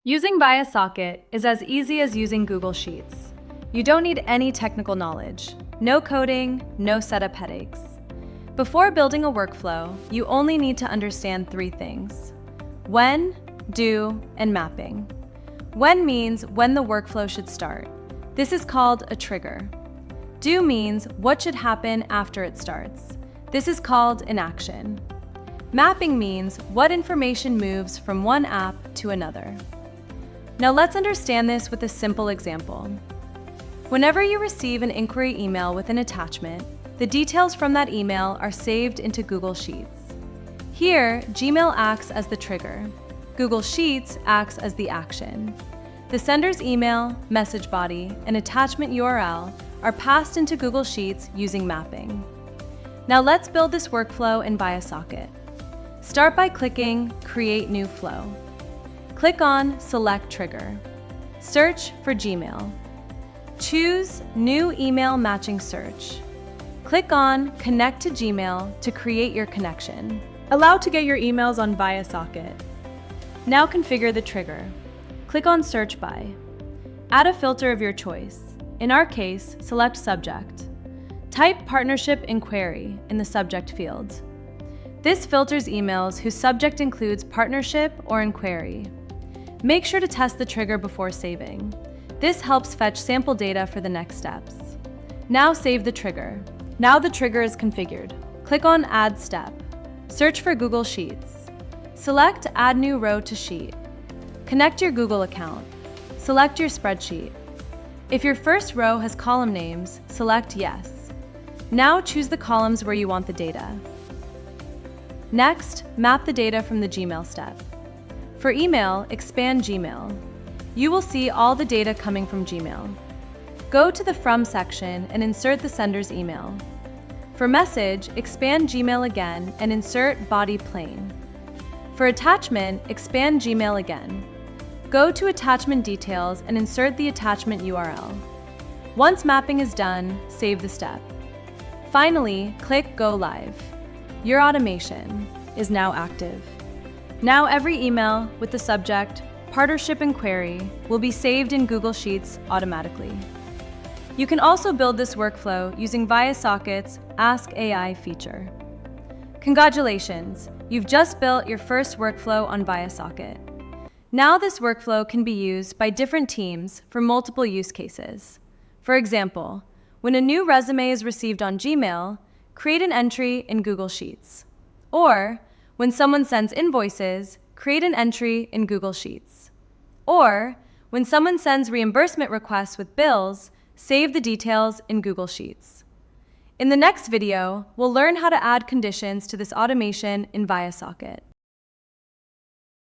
Using viaSocket is as easy as using Google Sheets. You don't need any technical knowledge, no coding, no setup headaches. Before building a workflow, you only need to understand three things: when, do, and mapping. When means when the workflow should start. This is called a trigger. Do means what should happen after it starts. This is called an action. Mapping means what information moves from one app to another. Now let's understand this with a simple example. Whenever you receive an inquiry email with an attachment, the details from that email are saved into Google Sheets. Here, Gmail acts as the trigger. Google Sheets acts as the action. The sender's email, message body, and attachment URL are passed into Google Sheets using mapping. Now let's build this workflow in viaSocket. Start by clicking Create New Flow. Click on Select Trigger. Search for Gmail. Choose New Email Matching Search. Click on Connect to Gmail to create your connection. Allow to get your emails on viaSocket. Now configure the trigger. Click on Search By. Add a filter of your choice. In our case, select Subject. Type Partnership Inquiry in the subject field. This filters emails whose subject includes partnership or inquiry. Make sure to test the trigger before saving. This helps fetch sample data for the next steps. Now save the trigger. Now the trigger is configured. Click on Add Step. Search for Google Sheets. Select Add New Row to Sheet. Connect your Google account. Select your spreadsheet. If your first row has column names, select Yes. Now choose the columns where you want the data. Next, map the data from the Gmail step. For email, expand Gmail. You will see all the data coming from Gmail. Go to the From section and insert the sender's email. For message, expand Gmail again and insert body plain. For attachment, expand Gmail again. Go to Attachment Details and insert the attachment URL. Once mapping is done, save the step. Finally, click Go Live. Your automation is now active. Now every email with the subject, Partnership Inquiry, will be saved in Google Sheets automatically. You can also build this workflow using viaSocket's Ask AI feature. Congratulations, you've just built your first workflow on viaSocket. Now this workflow can be used by different teams for multiple use cases. For example, when a new resume is received on Gmail, create an entry in Google Sheets. Or, when someone sends invoices, create an entry in Google Sheets. Or, when someone sends reimbursement requests with bills, save the details in Google Sheets. In the next video, we'll learn how to add conditions to this automation in viaSocket.